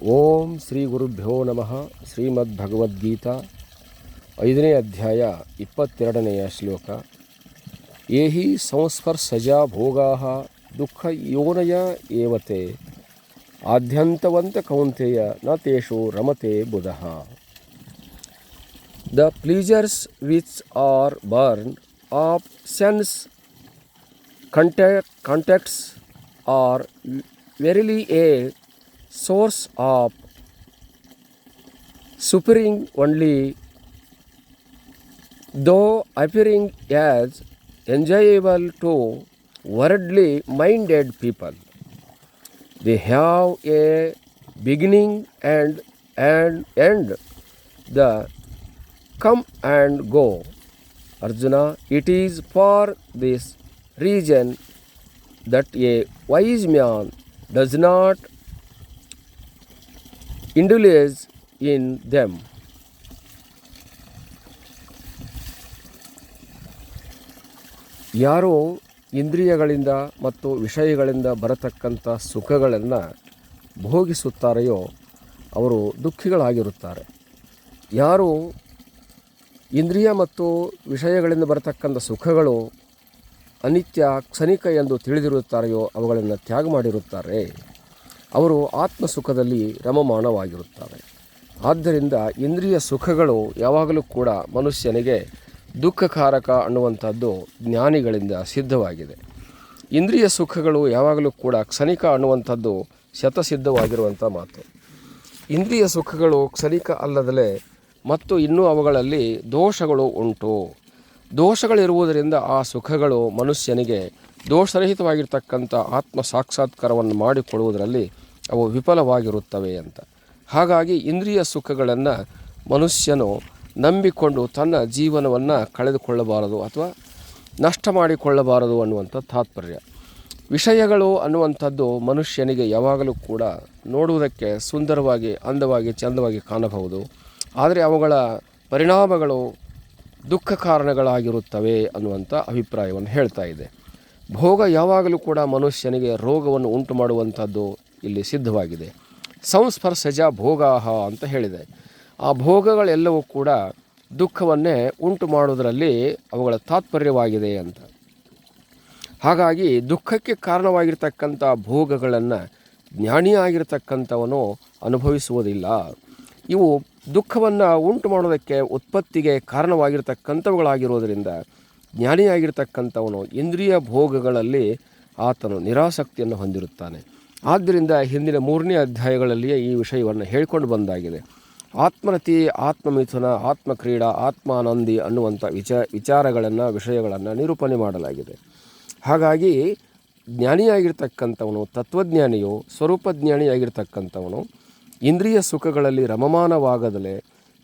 ಓಂ ಶ್ರೀ ಗುರುಭ್ಯೋ ನಮಃ. ಶ್ರೀಮದ್ಭಗವದ್ಗೀತಾ 5ನೇ ಅಧ್ಯಾಯ 22ನೆಯ ಶ್ಲೋಕ. ಏಹಿ ಸಂಸ್ಪರ್ಶಜಾ ಭೋಗಾಃ ದುಃಖಯೋನಯ ಏವತೆ ಆದ್ಯಂತವಂತ ಕೌಂತೆಯ ನ ತೇಷು ರಮತೆ ಬುಧಃ. The pleasures which are born of sense contacts are verily a source of suffering only, though appearing as enjoyable to worldly minded people. They have a beginning and end, the come and go. Arjuna, it is for this reason that a wise man does not indulge in them. ಯಾರೋ ಇಂದ್ರಿಯಗಳಿಂದ ಮತ್ತು ವಿಷಯಗಳಿಂದ ಬರತಕ್ಕಂಥ ಸುಖಗಳನ್ನು ಭೋಗಿಸುತ್ತಾರೆಯೋ ಅವರು ದುಃಖಿಗಳಾಗಿರುತ್ತಾರೆ. ಯಾರು ಇಂದ್ರಿಯ ಮತ್ತು ವಿಷಯಗಳಿಂದ ಬರತಕ್ಕಂಥ ಸುಖಗಳು ಅನಿತ್ಯ ಕ್ಷಣಿಕ ಎಂದು ತಿಳಿದಿರುತ್ತಾರೆಯೋ ಅವುಗಳನ್ನು ತ್ಯಾಗ ಮಾಡಿರುತ್ತಾರೆ. ಅವರು ಆತ್ಮಸುಖದಲ್ಲಿ ರಮಮಾಣವಾಗಿರುತ್ತಾರೆ. ಆದ್ದರಿಂದ ಇಂದ್ರಿಯ ಸುಖಗಳು ಯಾವಾಗಲೂ ಕೂಡ ಮನುಷ್ಯನಿಗೆ ದುಃಖಕಾರಕ ಅನ್ನುವಂಥದ್ದು ಜ್ಞಾನಿಗಳಿಂದ ಸಿದ್ಧವಾಗಿದೆ. ಇಂದ್ರಿಯ ಸುಖಗಳು ಯಾವಾಗಲೂ ಕೂಡ ಕ್ಷಣಿಕ ಅನ್ನುವಂಥದ್ದು ಶತಸಿದ್ಧವಾಗಿರುವಂಥ ಮಾತು. ಇಂದ್ರಿಯ ಸುಖಗಳು ಕ್ಷಣಿಕ ಅಲ್ಲದಲೇ ಮತ್ತು ಇನ್ನೂ ಅವುಗಳಲ್ಲಿ ದೋಷಗಳು ಉಂಟು. ದೋಷಗಳಿರುವುದರಿಂದ ಆ ಸುಖಗಳು ಮನುಷ್ಯನಿಗೆ ದೋಷರಹಿತವಾಗಿರ್ತಕ್ಕಂಥ ಆತ್ಮ ಸಾಕ್ಷಾತ್ಕಾರವನ್ನು ಮಾಡಿಕೊಳ್ಳುವುದರಲ್ಲಿ ಅವು ವಿಫಲವಾಗಿರುತ್ತವೆ ಅಂತ. ಹಾಗಾಗಿ ಇಂದ್ರಿಯ ಸುಖಗಳನ್ನು ಮನುಷ್ಯನು ನಂಬಿಕೊಂಡು ತನ್ನ ಜೀವನವನ್ನು ಕಳೆದುಕೊಳ್ಳಬಾರದು ಅಥವಾ ನಷ್ಟ ಮಾಡಿಕೊಳ್ಳಬಾರದು ಅನ್ನುವಂಥ ತಾತ್ಪರ್ಯ. ವಿಷಯಗಳು ಅನ್ನುವಂಥದ್ದು ಮನುಷ್ಯನಿಗೆ ಯಾವಾಗಲೂ ಕೂಡ ನೋಡುವುದಕ್ಕೆ ಸುಂದರವಾಗಿ, ಅಂದವಾಗಿ, ಚಂದವಾಗಿ ಕಾಣಬಹುದು. ಆದರೆ ಅವುಗಳ ಪರಿಣಾಮಗಳು ದುಃಖ ಕಾರಣಗಳಾಗಿರುತ್ತವೆ ಅನ್ನುವಂಥ ಅಭಿಪ್ರಾಯವನ್ನು ಹೇಳ್ತಾ ಇದೆ. ಭೋಗ ಯಾವಾಗಲೂ ಕೂಡ ಮನುಷ್ಯನಿಗೆ ರೋಗವನ್ನು ಉಂಟು ಮಾಡುವಂಥದ್ದು ಇಲ್ಲಿ ಸಿದ್ಧವಾಗಿದೆ. ಸಂಸ್ಪರ್ಶಜ ಭೋಗಾಹ ಅಂತ ಹೇಳಿದೆ. ಆ ಭೋಗಗಳೆಲ್ಲವೂ ಕೂಡ ದುಃಖವನ್ನೇ ಉಂಟು ಮಾಡುವುದರಲ್ಲಿ ಅವುಗಳ ತಾತ್ಪರ್ಯವಾಗಿದೆ ಅಂತ. ಹಾಗಾಗಿ ದುಃಖಕ್ಕೆ ಕಾರಣವಾಗಿರ್ತಕ್ಕಂಥ ಭೋಗಗಳನ್ನು ಜ್ಞಾನಿಯಾಗಿರ್ತಕ್ಕಂಥವನು ಅನುಭವಿಸುವುದಿಲ್ಲ. ಇವು ದುಃಖವನ್ನು ಉಂಟು ಮಾಡೋದಕ್ಕೆ ಉತ್ಪತ್ತಿಗೆ ಕಾರಣವಾಗಿರ್ತಕ್ಕಂಥವುಗಳಾಗಿರೋದರಿಂದ ಜ್ಞಾನಿಯಾಗಿರ್ತಕ್ಕಂಥವನು ಇಂದ್ರಿಯ ಭೋಗಗಳಲ್ಲಿ ಆತನು ನಿರಾಸಕ್ತಿಯನ್ನು ಹೊಂದಿರುತ್ತಾನೆ. ಆದ್ದರಿಂದ ಹಿಂದಿನ 3ನೇ ಅಧ್ಯಾಯಗಳಲ್ಲಿಯೇ ಈ ವಿಷಯವನ್ನು ಹೇಳಿಕೊಂಡು ಬಂದಾಗಿದೆ. ಆತ್ಮರತಿ, ಆತ್ಮಮಿಥುನ, ಆತ್ಮಕ್ರೀಡಾ, ಆತ್ಮಾನಂದಿ ಅನ್ನುವಂಥ ವಿಚಾರಗಳನ್ನು, ವಿಷಯಗಳನ್ನು ನಿರೂಪಣೆ ಮಾಡಲಾಗಿದೆ. ಹಾಗಾಗಿ ಜ್ಞಾನಿಯಾಗಿರ್ತಕ್ಕಂಥವನು, ತತ್ವಜ್ಞಾನಿಯು, ಸ್ವರೂಪಜ್ಞಾನಿಯಾಗಿರ್ತಕ್ಕಂಥವನು ಇಂದ್ರಿಯ ಸುಖಗಳಲ್ಲಿ ರಮಮಾನವಾಗದಲೇ,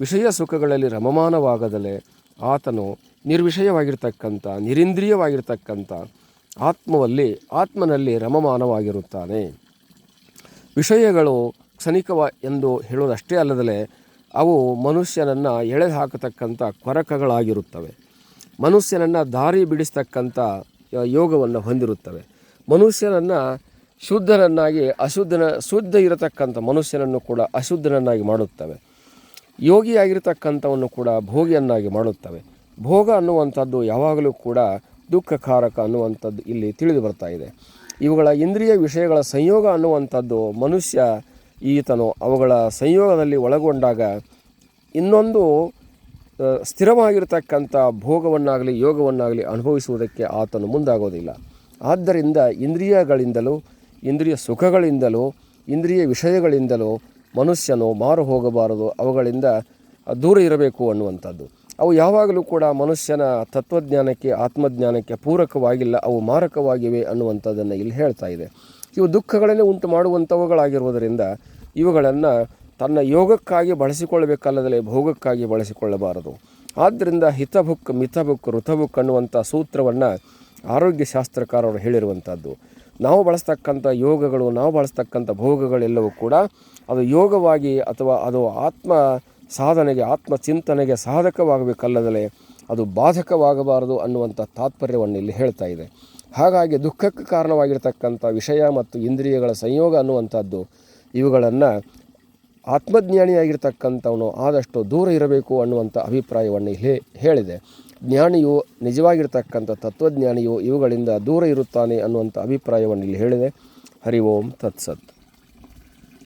ವಿಷಯ ಸುಖಗಳಲ್ಲಿ ರಮಮಾನವಾಗದಲೇ ಆತನು ನಿರ್ವಿಷಯವಾಗಿರ್ತಕ್ಕಂಥ, ನಿರಿಂದ್ರಿಯವಾಗಿರ್ತಕ್ಕಂಥ ಆತ್ಮನಲ್ಲಿ ರಮಮಾನವಾಗಿರುತ್ತಾನೆ. ವಿಷಯಗಳು ಕ್ಷಣಿಕವ ಎಂದು ಹೇಳುವುದಷ್ಟೇ ಅಲ್ಲದಲೇ ಅವು ಮನುಷ್ಯನನ್ನು ಎಳೆದು ಹಾಕತಕ್ಕಂಥ ಕೊರಕಗಳಾಗಿರುತ್ತವೆ. ಮನುಷ್ಯನನ್ನು ದಾರಿ ಬಿಡಿಸ್ತಕ್ಕಂಥ ಯೋಗವನ್ನು ಹೊಂದಿರುತ್ತವೆ. ಮನುಷ್ಯನನ್ನು ಶುದ್ಧನನ್ನಾಗಿ ಶುದ್ಧ ಇರತಕ್ಕಂಥ ಮನುಷ್ಯನನ್ನು ಕೂಡ ಅಶುದ್ಧನನ್ನಾಗಿ ಮಾಡುತ್ತವೆ. ಯೋಗಿಯಾಗಿರ್ತಕ್ಕಂಥವನ್ನು ಕೂಡ ಭೋಗಿಯನ್ನಾಗಿ ಮಾಡುತ್ತವೆ. ಭೋಗ ಅನ್ನುವಂಥದ್ದು ಯಾವಾಗಲೂ ಕೂಡ ದುಃಖಕಾರಕ ಅನ್ನುವಂಥದ್ದು ಇಲ್ಲಿ ತಿಳಿದು ಬರ್ತಾ ಇದೆ. ಇವುಗಳ ಇಂದ್ರಿಯ ವಿಷಯಗಳ ಸಂಯೋಗ ಅನ್ನುವಂಥದ್ದು ಮನುಷ್ಯ ಈತನು ಅವುಗಳ ಸಂಯೋಗದಲ್ಲಿ ಒಳಗೊಂಡಾಗ ಇನ್ನೊಂದು ಸ್ಥಿರವಾಗಿರ್ತಕ್ಕಂಥ ಭೋಗವನ್ನಾಗಲಿ ಯೋಗವನ್ನಾಗಲಿ ಅನುಭವಿಸುವುದಕ್ಕೆ ಆತನು ಮುಂದಾಗೋದಿಲ್ಲ. ಆದ್ದರಿಂದ ಇಂದ್ರಿಯಗಳಿಂದಲೂ, ಇಂದ್ರಿಯ ಸುಖಗಳಿಂದಲೂ, ಇಂದ್ರಿಯ ವಿಷಯಗಳಿಂದಲೂ ಮನುಷ್ಯನು ಮಾರು ಹೋಗಬಾರದು, ಅವುಗಳಿಂದ ದೂರ ಇರಬೇಕು ಅನ್ನುವಂಥದ್ದು. ಅವು ಯಾವಾಗಲೂ ಕೂಡ ಮನುಷ್ಯನ ತತ್ವಜ್ಞಾನಕ್ಕೆ, ಆತ್ಮಜ್ಞಾನಕ್ಕೆ ಪೂರಕವಾಗಿಲ್ಲ, ಅವು ಮಾರಕವಾಗಿವೆ ಅನ್ನುವಂಥದ್ದನ್ನು ಇಲ್ಲಿ ಹೇಳ್ತಾ ಇದೆ. ಇವು ದುಃಖಗಳನ್ನೇ ಉಂಟು ಮಾಡುವಂಥವುಗಳಾಗಿರುವುದರಿಂದ ಇವುಗಳನ್ನು ತನ್ನ ಯೋಗಕ್ಕಾಗಿ ಬಳಸಿಕೊಳ್ಳಬೇಕಲ್ಲದಲೇ ಭೋಗಕ್ಕಾಗಿ ಬಳಸಿಕೊಳ್ಳಬಾರದು. ಆದ್ದರಿಂದ ಹಿತಭುಕ್, ಮಿತಭುಕ್, ಋತಭುಕ್ ಅನ್ನುವಂಥ ಸೂತ್ರವನ್ನು ಆರೋಗ್ಯ ಶಾಸ್ತ್ರಕಾರರು ಹೇಳಿರುವಂಥದ್ದು. ನಾವು ಬಳಸ್ತಕ್ಕಂಥ ಯೋಗಗಳು, ನಾವು ಬಳಸ್ತಕ್ಕಂಥ ಭೋಗಗಳೆಲ್ಲವೂ ಕೂಡ ಅದು ಯೋಗವಾಗಿ ಅಥವಾ ಅದು ಆತ್ಮ ಸಾಧನೆಗೆ, ಆತ್ಮಚಿಂತನೆಗೆ ಸಾಧಕವಾಗಬೇಕಲ್ಲದಲೇ ಅದು ಬಾಧಕವಾಗಬಾರದು ಅನ್ನುವಂಥ ತಾತ್ಪರ್ಯವನ್ನು ಇಲ್ಲಿ ಹೇಳ್ತಾ ಇದೆ. ಹಾಗಾಗಿ ದುಃಖಕ್ಕೆ ಕಾರಣವಾಗಿರ್ತಕ್ಕಂಥ ವಿಷಯ ಮತ್ತು ಇಂದ್ರಿಯಗಳ ಸಂಯೋಗ ಅನ್ನುವಂಥದ್ದು ಇವುಗಳನ್ನು ಆತ್ಮಜ್ಞಾನಿಯಾಗಿರ್ತಕ್ಕಂಥವನು ಆದಷ್ಟು ದೂರ ಇರಬೇಕು ಅನ್ನುವಂಥ ಅಭಿಪ್ರಾಯವನ್ನು ಹೇಳಿದೆ. ಜ್ಞಾನಿಯು ನಿಜವಾಗಿರ್ತಕ್ಕಂಥ ತತ್ವಜ್ಞಾನಿಯು ಇವುಗಳಿಂದ ದೂರ ಇರುತ್ತಾನೆ ಅನ್ನುವಂಥ ಅಭಿಪ್ರಾಯವನ್ನು ಇಲ್ಲಿ ಹೇಳಿದೆ. ಹರಿ ಓಂ ತತ್ಸತ್.